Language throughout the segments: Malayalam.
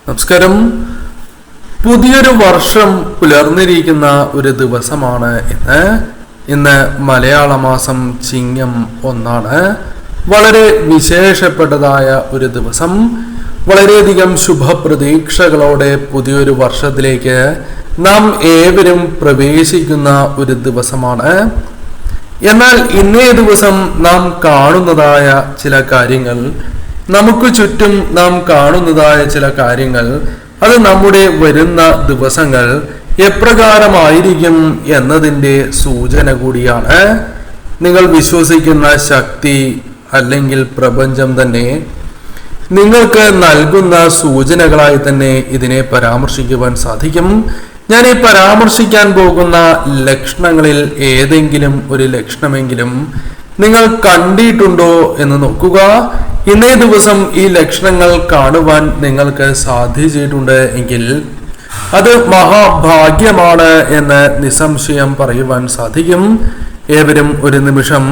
നമസ്കാരം. പുതിയൊരു വർഷം പുലർന്നിരിക്കുന്ന ഒരു ദിവസമാണ് ഇന്ന് മലയാള മാസം ചിങ്ങം 1. വളരെ വിശേഷപ്പെട്ടതായ ഒരു ദിവസം. വളരെയധികം ശുഭപ്രതീക്ഷകളോടെ പുതിയൊരു വർഷത്തിലേക്ക് നാം ഏവരും പ്രവേശിക്കുന്ന ഒരു ദിവസമാണ്. എന്നാൽ ഇന്നേ ദിവസം നാം കാണുന്നതായ ചില കാര്യങ്ങൾ, നമുക്ക് ചുറ്റും നാം കാണുന്നതായ ചില കാര്യങ്ങൾ, അത് നമ്മുടെ വരുന്ന ദിവസങ്ങൾ എപ്രകാരമായിരിക്കും എന്നതിൻ്റെ സൂചന കൂടിയാണ്. നിങ്ങൾ വിശ്വസിക്കുന്ന ശക്തി അല്ലെങ്കിൽ പ്രപഞ്ചം തന്നെ നിങ്ങൾക്ക് നൽകുന്ന സൂചനകളായി തന്നെ ഇതിനെ പരാമർശിക്കുവാൻ സാധിക്കും. ഞാൻ ഈ പരാമർശിക്കാൻ പോകുന്ന ലക്ഷണങ്ങളിൽ ഏതെങ്കിലും ഒരു ലക്ഷണമെങ്കിലും നിങ്ങൾ കണ്ടിട്ടുണ്ടോ എന്ന് നോക്കുക. ഇന്നേ ദിവസം ഈ ലക്ഷണങ്ങൾ കാണുവാൻ നിങ്ങൾക്ക് സാധിച്ചിട്ടുണ്ട് എങ്കിൽ അത് മഹാഭാഗ്യമാണ് എന്ന് നിസ്സംശയം പറയുവാൻ സാധിക്കും. ഏവരും ഒരു നിമിഷം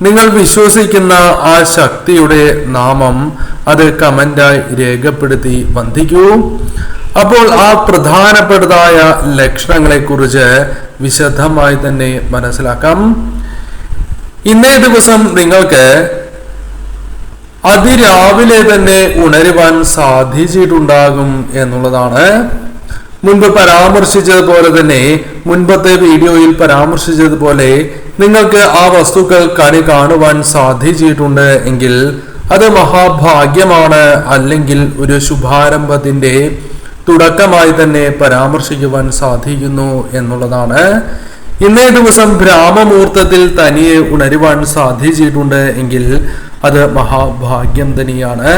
നിങ്ങൾ വിശ്വസിക്കുന്ന ആ ശക്തിയുടെ നാമം അത് കമന്റായി രേഖപ്പെടുത്തി വന്ദിക്കൂ. അപ്പോൾ ആ പ്രധാനപ്പെട്ടതായ ലക്ഷണങ്ങളെ കുറിച്ച് വിശദമായി തന്നെ മനസ്സിലാക്കാം. ഇന്നേ ദിവസം നിങ്ങൾക്ക് അതിരാവിലെ തന്നെ ഉണരുവാൻ സാധിച്ചിട്ടുണ്ടാകും എന്നുള്ളതാണ്. മുൻപ് പരാമർശിച്ചതുപോലെ തന്നെ, മുൻപത്തെ വീഡിയോയിൽ പരാമർശിച്ചതുപോലെ നിങ്ങൾക്ക് ആ വസ്തുക്കൾ കണി കാണുവാൻ സാധിച്ചിട്ടുണ്ട് എങ്കിൽ അത് മഹാഭാഗ്യമാണ്, അല്ലെങ്കിൽ ഒരു ശുഭാരംഭത്തിന്റെ തുടക്കമായി തന്നെ പരാമർശിക്കുവാൻ സാധിക്കുന്നു എന്നുള്ളതാണ്. ഇന്നേ ദിവസം ബ്രാഹ്മമുഹൂർത്തത്തിൽ തനിയെ ഉണരുവാൻ സാധിച്ചിട്ടുണ്ട് എങ്കിൽ അത് മഹാഭാഗ്യം തന്നെയാണ്.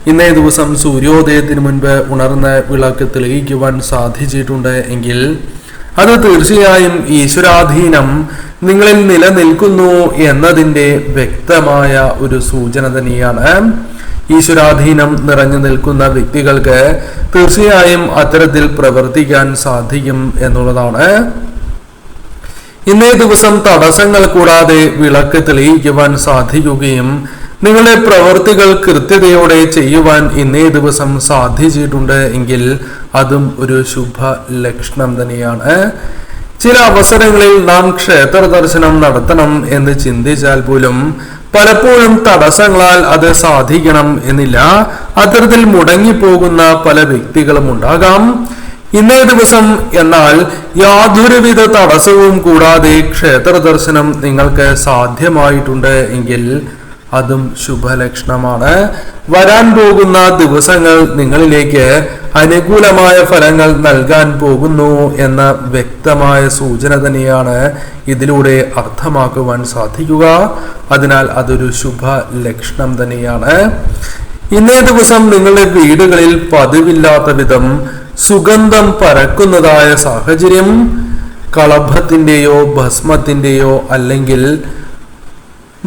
ഇന്നേ ദിവസം സൂര്യോദയത്തിന് മുൻപ് ഉണർന്ന് വിളക്ക് തെളിയിക്കുവാൻ സാധിച്ചിട്ടുണ്ട് എങ്കിൽ അത് തീർച്ചയായും ഈശ്വരാധീനം നിങ്ങളിൽ നിലനിൽക്കുന്നു എന്നതിൻ്റെ വ്യക്തമായ ഒരു സൂചന തന്നെയാണ്. ഈശ്വരാധീനം നിറഞ്ഞു നിൽക്കുന്ന വ്യക്തികൾക്ക് തീർച്ചയായും അത്തരത്തിൽ പ്രവർത്തിക്കാൻ സാധിക്കും എന്നുള്ളതാണ്. ഇന്നേ ദിവസം തടസ്സങ്ങൾ കൂടാതെ വിളക്ക് തെളിയിക്കുവാൻ സാധിക്കുകയും നിങ്ങളുടെ പ്രവൃത്തികൾ കൃത്യതയോടെ ചെയ്യുവാൻ ഇന്നേ ദിവസം സാധിച്ചിട്ടുണ്ട് എങ്കിൽ അതും ഒരു ശുഭ ലക്ഷണം തന്നെയാണ്. ചില അവസരങ്ങളിൽ നാം ക്ഷേത്ര ദർശനം നടത്തണം എന്ന് ചിന്തിച്ചാൽ പോലും പലപ്പോഴും തടസ്സങ്ങളാൽ അത് സാധിക്കണം എന്നില്ല. അത്തരത്തിൽ മുടങ്ങിപ്പോകുന്ന പല വ്യക്തികളും ഉണ്ടാകാം. ഇന്നേ ദിവസം എന്നാൽ യാതൊരുവിധ തടസ്സവും കൂടാതെ ക്ഷേത്ര ദർശനം നിങ്ങൾക്ക് സാധ്യമായിട്ടുണ്ട് എങ്കിൽ അതും ശുഭലക്ഷണമാണ്. വരാൻ പോകുന്ന ദിവസങ്ങൾ നിങ്ങളിലേക്ക് അനുകൂലമായ ഫലങ്ങൾ നൽകാൻ പോകുന്നു എന്ന വ്യക്തമായ സൂചന തന്നെയാണ് ഇതിലൂടെ അർത്ഥമാക്കുവാൻ സാധിക്കുക. അതിനാൽ അതൊരു ശുഭ ലക്ഷണം തന്നെയാണ്. ഇന്നേ ദിവസം നിങ്ങളുടെ വീടുകളിൽ പതിവില്ലാത്ത വിധം സുഗന്ധം പരക്കുന്നതായ സാഹചര്യം, കളഭത്തിൻ്റെയോ ഭസ്മത്തിൻ്റെയോ അല്ലെങ്കിൽ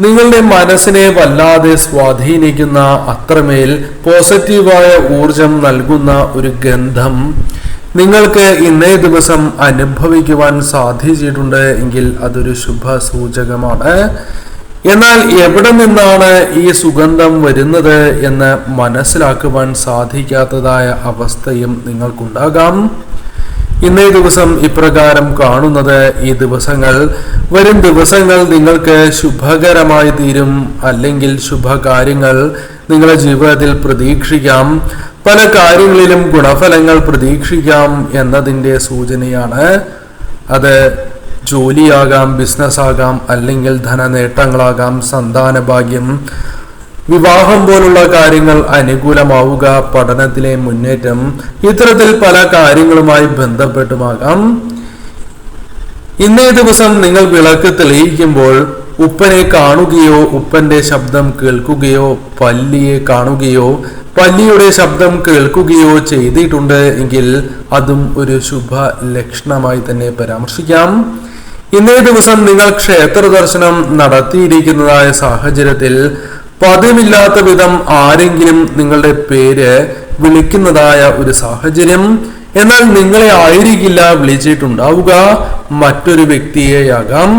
നിങ്ങളുടെ മനസ്സിനെ വല്ലാതെ സ്വാധീനിക്കുന്ന അത്രമേൽ പോസിറ്റീവായ ഊർജം നൽകുന്ന ഒരു ഗന്ധം നിങ്ങൾക്ക് ഇന്നേ ദിവസം അനുഭവിക്കുവാൻ സാധിച്ചിട്ടുണ്ട് എങ്കിൽ അതൊരു ശുഭ സൂചകമാണ്. എന്നാൽ എവിടെ നിന്നാണ് ഈ സുഗന്ധം വരുന്നത് എന്ന് മനസ്സിലാക്കുവാൻ സാധിക്കാത്തതായ അവസ്ഥയും നിങ്ങൾക്കുണ്ടാകാം. ഇന്നേ ദിവസം ഇപ്രകാരം കാണുന്നത് ഈ ദിവസങ്ങൾ, വരും ദിവസങ്ങൾ നിങ്ങൾക്ക് ശുഭകരമായി തീരും, അല്ലെങ്കിൽ ശുഭകാര്യങ്ങൾ നിങ്ങളുടെ ജീവിതത്തിൽ പ്രതീക്ഷിക്കാം. പല കാര്യങ്ങളിലും ഗുണഫലങ്ങൾ പ്രതീക്ഷിക്കാം എന്നതിൻ്റെ സൂചനയാണ്. അത് ജോലിയാകാം, ബിസിനസ് ആകാം, അല്ലെങ്കിൽ ധനനേട്ടങ്ങളാകാം, സന്താന ഭാഗ്യം, വിവാഹം പോലുള്ള കാര്യങ്ങൾ അനുകൂലമാവുക, പഠനത്തിലെ മുന്നേറ്റം, ഇത്തരത്തിൽ പല കാര്യങ്ങളുമായി ബന്ധപ്പെട്ടുമാകാം. ഇന്നേ ദിവസം നിങ്ങൾ വിളക്ക് തെളിയിക്കുമ്പോൾ ഉപ്പനെ കാണുകയോ ഉപ്പന്റെ ശബ്ദം കേൾക്കുകയോ പല്ലിയെ കാണുകയോ പല്ലിയുടെ ശബ്ദം കേൾക്കുകയോ ചെയ്തിട്ടുണ്ട് എങ്കിൽ അതും ഒരു ശുഭ ലക്ഷണമായി തന്നെ പരാമർശിക്കാം. ഇന്നേ ദിവസം നിങ്ങൾ ക്ഷേത്ര ദർശനം നടത്തിയിരിക്കുന്നതായ സാഹചര്യത്തിൽ പതിവില്ലാത്ത വിധം ആരെങ്കിലും നിങ്ങളുടെ പേര് വിളിക്കുന്നതായ ഒരു സാഹചര്യം, എന്നാൽ നിങ്ങളെ ആയിരിക്കില്ല വിളിച്ചിട്ടുണ്ടാവുക, മറ്റൊരു വ്യക്തിയെയാകാം.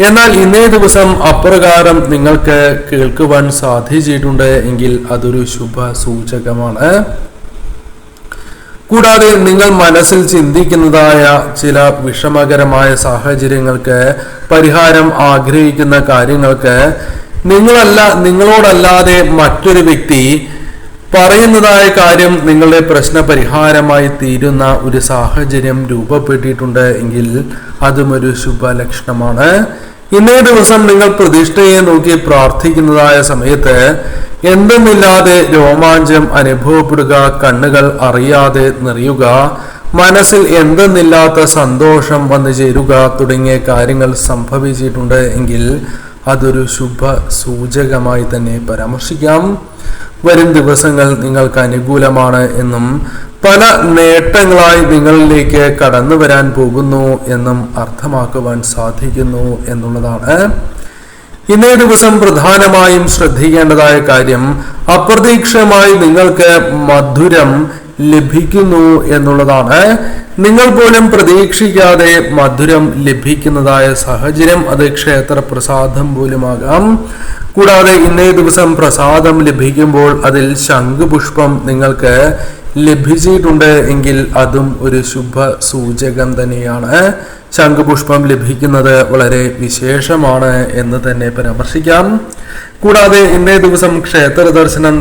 എന്നാൽ ഇന്നേ ദിവസം അപ്രകാരം നിങ്ങൾക്ക് കേൾക്കുവാൻ സാധിച്ചിട്ടുണ്ട് എങ്കിൽ അതൊരു ശുഭ സൂചകമാണ്. കൂടാതെ നിങ്ങൾ മനസ്സിൽ ചിന്തിക്കുന്നതായ ചില വിഷമകരമായ സാഹചര്യങ്ങൾക്ക് പരിഹാരം ആഗ്രഹിക്കുന്ന കാര്യങ്ങൾക്ക് നിങ്ങളോടല്ലാതെ മറ്റൊരു വ്യക്തി പറയുന്നതായ കാര്യം നിങ്ങളുടെ പ്രശ്ന പരിഹാരമായി തീരുന്ന ഒരു സാഹചര്യം രൂപപ്പെട്ടിട്ടുണ്ട് എങ്കിൽ അതും ഒരു ശുഭലക്ഷണമാണ്. ഇന്നേ ദിവസം നിങ്ങൾ പ്രതിഷ്ഠയെ നോക്കി പ്രാർത്ഥിക്കുന്നതായ സമയത്ത് എന്തെന്നില്ലാതെ രോമാഞ്ചം അനുഭവപ്പെടുക, കണ്ണുകൾ അറിയാതെ നിറയുക, മനസ്സിൽ എന്തെന്നില്ലാത്ത സന്തോഷം വന്നു ചേരുക തുടങ്ങിയ കാര്യങ്ങൾ സംഭവിച്ചിട്ടുണ്ട് എങ്കിൽ അതൊരു ശുഭ സൂചകമായി തന്നെ പരാമർശിക്കാം. വരും ദിവസങ്ങൾ നിങ്ങൾക്ക് അനുകൂലമാണ് എന്നും പല നേട്ടങ്ങളായി നിങ്ങളിലേക്ക് കടന്നു വരാൻ പോകുന്നു എന്നും അർത്ഥമാക്കുവാൻ സാധിക്കുന്നു എന്നുള്ളതാണ്. ഇന്നേ ദിവസം പ്രധാനമായും ശ്രദ്ധിക്കേണ്ടതായ കാര്യം അപ്രതീക്ഷിതമായി നിങ്ങൾക്ക് മധുരം ലഭിക്കുന്നു എന്നുള്ളതാണ്. നിങ്ങൾ പോലും പ്രതീക്ഷിക്കാതെ മധുരം ലഭിക്കുന്നതായ സാഹചര്യം അത് ക്ഷേത്ര പ്രസാദം പോലുമാകാം. കൂടാതെ ഇന്നേ ദിവസം പ്രസാദം ലഭിക്കുമ്പോൾ അതിൽ ശംഖുപുഷ്പം നിങ്ങൾക്ക് ലഭിച്ചിട്ടുണ്ട് എങ്കിൽ അതും ഒരു ശുഭ സൂചകം തന്നെയാണ്. ശംഖുപുഷ്പം ലഭിക്കുന്നത് വളരെ വിശേഷമാണ് എന്ന് തന്നെ പരാമർശിക്കാം. കൂടാതെ ഇന്നേ ദിവസം ക്ഷേത്ര ദർശനം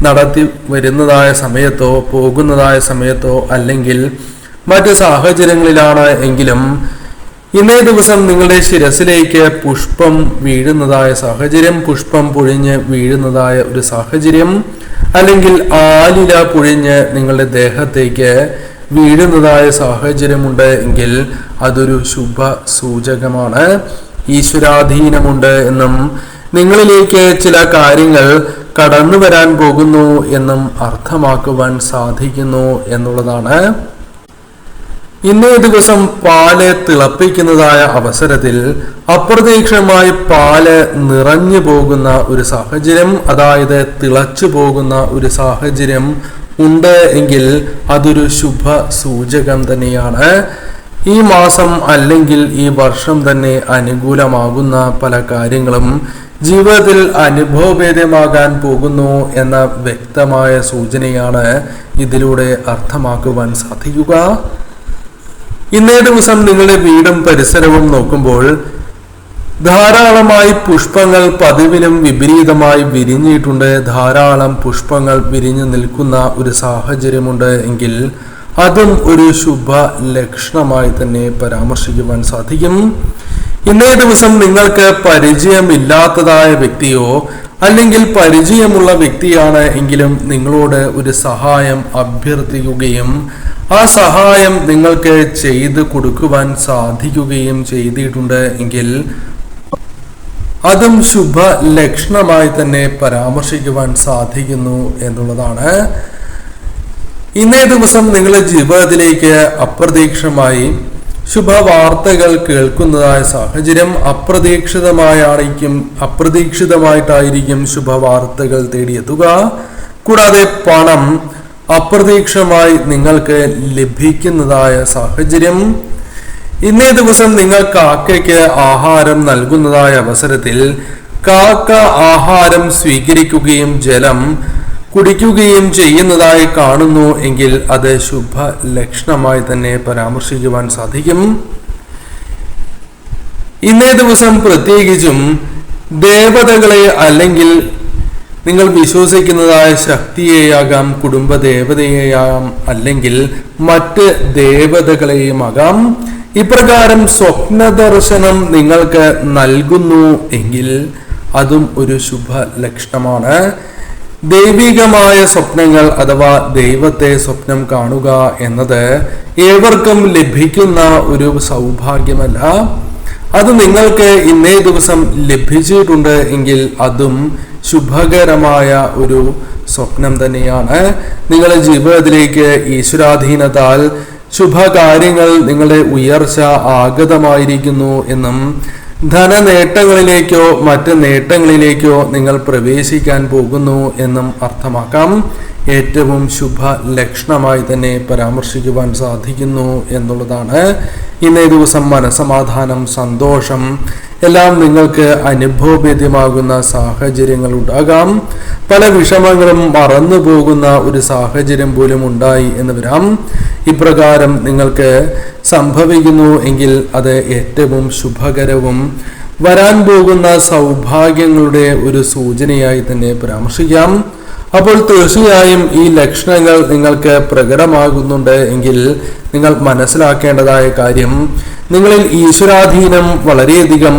നടത്തി വരുന്നതായ സമയത്തോ പോകുന്നതായ സമയത്തോ അല്ലെങ്കിൽ മറ്റ് സാഹചര്യങ്ങളിലാണ് എങ്കിലും ഇന്നേ ദിവസം നിങ്ങളുടെ ശിരസിലേക്ക് പുഷ്പം വീഴുന്നതായ സാഹചര്യം, പുഷ്പം പൊഴിഞ്ഞ് വീഴുന്നതായ ഒരു സാഹചര്യം, അല്ലെങ്കിൽ ആലില പൊഴിഞ്ഞ് നിങ്ങളുടെ ദേഹത്തേക്ക് വീഴുന്നതായ സാഹചര്യമുണ്ട് എങ്കിൽ അതൊരു ശുഭ സൂചകമാണ്. ഈശ്വരാധീനമുണ്ട് എന്നും നിങ്ങളിലേക്ക് ചില കാര്യങ്ങൾ കടന്നു വരാൻ പോകുന്നു എന്നും അർത്ഥമാക്കുവാൻ സാധിക്കുന്നു എന്നുള്ളതാണ്. ഇന്നേ ദിവസം പാല് തിളപ്പിക്കുന്നതായ അവസരത്തിൽ അപ്രതീക്ഷിതമായി പാല് നിറഞ്ഞു പോകുന്ന ഒരു സാഹചര്യം, അതായത് തിളച്ചു പോകുന്ന ഒരു സാഹചര്യം ഉണ്ട് എങ്കിൽ അതൊരു ശുഭ സൂചകം തന്നെയാണ്. ഈ മാസം അല്ലെങ്കിൽ ഈ വർഷം തന്നെ അനുകൂലമാകുന്ന പല കാര്യങ്ങളും ജീവിതത്തിൽ അനുഭവഭേദ്യമാകാൻ പോകുന്നു എന്ന വ്യക്തമായ സൂചനയാണ് ഇതിലൂടെ അർത്ഥമാക്കുവാൻ സാധിക്കുക. ഇന്നേ ദിവസം നിങ്ങളുടെ വീടും പരിസരവും നോക്കുമ്പോൾ ധാരാളമായി പുഷ്പങ്ങൾ പതിവിനും വിപരീതമായി വിരിഞ്ഞിട്ടുണ്ട്. ധാരാളം പുഷ്പങ്ങൾ വിരിഞ്ഞു നിൽക്കുന്ന ഒരു സാഹചര്യമുണ്ട് എങ്കിൽ അതും ഒരു ശുഭ ലക്ഷണമായി തന്നെ പരാമർശിക്കുവാൻ സാധിക്കും. ഇന്നേ ദിവസം നിങ്ങൾക്ക് പരിചയമില്ലാത്തതായ വ്യക്തിയോ അല്ലെങ്കിൽ പരിചയമുള്ള വ്യക്തിയാണ് എങ്കിലും നിങ്ങളോട് ഒരു സഹായം അഭ്യർത്ഥിക്കുകയും ആ സഹായം നിങ്ങൾക്ക് ചെയ്തു കൊടുക്കുവാൻ സാധിക്കുകയും ചെയ്തിട്ടുണ്ട് എങ്കിൽ അതും ശുഭ ലക്ഷണമായി തന്നെ പരാമർശിക്കുവാൻ സാധിക്കുന്നു എന്നുള്ളതാണ്. ഇന്നേ ദിവസം നിങ്ങളുടെ ജീവിതത്തിലേക്ക് അപ്രതീക്ഷിതമായി ശുഭവാർത്തകൾ കേൾക്കുന്നതായ സാഹചര്യം, അപ്രതീക്ഷിതമായിട്ടായിരിക്കും ശുഭവാർത്തകൾ തേടിയെത്തുക. കൂടാതെ പണം അപ്രതീക്ഷിതമായി നിങ്ങൾക്ക് ലഭിക്കുന്നതായ സാഹചര്യം. ഇന്നേ ദിവസം നിങ്ങൾ കാക്കയ്ക്ക് ആഹാരം നൽകുന്നതായ അവസരത്തിൽ കാക്ക ആഹാരം സ്വീകരിക്കുകയും ജലം കുടിക്കുകയും ചെയ്യുന്നതായി കാണുന്നു എങ്കിൽ അത് ശുഭ ലക്ഷണമായി തന്നെ പരാമർശിക്കുവാൻ സാധിക്കും. ഇന്നേ ദിവസം പ്രത്യേകിച്ചും ദേവതകളെ അല്ലെങ്കിൽ നിങ്ങൾ വിശ്വസിക്കുന്നതായ ശക്തിയെയാകാം, കുടുംബ ദേവതയെയാകാം, അല്ലെങ്കിൽ മറ്റ് ദേവതകളെയുമാകാം. ഇപ്രകാരം സ്വപ്ന ദർശനം നിങ്ങൾക്ക് നൽകുന്നു എങ്കിൽ അതും ഒരു ശുഭ ലക്ഷണമാണ്. ദൈവികമായ സ്വപ്നങ്ങൾ അഥവാ ദൈവത്തെ സ്വപ്നം കാണുക എന്നത് ഏവർക്കും ലഭിക്കുന്ന ഒരു സൗഭാഗ്യമല്ല. അത് നിങ്ങൾക്ക് ഇന്നേ ദിവസം ലഭിച്ചിട്ടുണ്ട് എങ്കിൽ അതും ശുഭകരമായ ഒരു സ്വപ്നം തന്നെയാണ്. നിങ്ങളുടെ ജീവിതത്തിലേക്ക് ഈശ്വരാധീനത്താൽ ശുഭകാര്യങ്ങൾ നിങ്ങളുടെ ഉയർച്ച ആഗതമായിരിക്കുന്നു എന്നും ധനനേട്ടങ്ങളിലേക്കോ മറ്റ് നേട്ടങ്ങളിലേക്കോ നിങ്ങൾ പ്രവേശിക്കാൻ പോകുന്നു എന്നും അർത്ഥമാക്കാം. ഏറ്റവും ശുഭ ലക്ഷണമായി തന്നെ പരാമർശിക്കുവാൻ സാധിക്കുന്നു എന്നുള്ളതാണ്. ഇന്നേ ദിവസം മനസമാധാനം, സന്തോഷം എല്ലാം നിങ്ങൾക്ക് അനുഭവവേദ്യമാകുന്ന സാഹചര്യങ്ങൾ ഉണ്ടാകാം. പല വിഷമങ്ങളും മറന്നു പോകുന്ന ഒരു സാഹചര്യം പോലും ഉണ്ടായി എന്ന് വരാം. ഇപ്രകാരം നിങ്ങൾക്ക് സംഭവിക്കുന്നു എങ്കിൽ അത് ഏറ്റവും ശുഭകരവും വരാൻ പോകുന്ന സൗഭാഗ്യങ്ങളുടെ ഒരു സൂചനയായി തന്നെ പരാമർശിക്കാം. അപ്പോൾ തീർച്ചയായും ഈ ലക്ഷണങ്ങൾ നിങ്ങൾക്ക് പ്രകടമാകുന്നുണ്ട് എങ്കിൽ നിങ്ങൾ മനസ്സിലാക്കേണ്ടതായ കാര്യം, നിങ്ങളിൽ ഈശ്വരാധീനം വളരെയധികം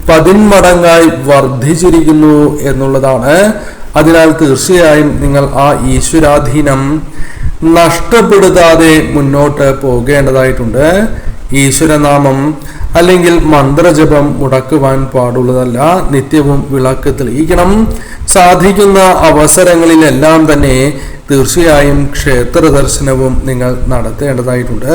10 മടങ്ങായി വർദ്ധിച്ചിരിക്കുന്നു എന്നുള്ളതാണ്. അതിനാൽ തീർച്ചയായും നിങ്ങൾ ആ ഈശ്വരാധീനം നഷ്ടപ്പെടുത്താതെ മുന്നോട്ട് പോകേണ്ടതായിട്ടുണ്ട്. ഈശ്വരനാമം അല്ലെങ്കിൽ മന്ത്രജപം മുടക്കുവാൻ പാടുള്ളതല്ല. നിത്യവും വിളക്ക് തെളിയിക്കണം. സാധിക്കുന്ന അവസരങ്ങളിലെല്ലാം തന്നെ തീർച്ചയായും ക്ഷേത്ര ദർശനവും നിങ്ങൾ നടത്തേണ്ടതായിട്ടുണ്ട്.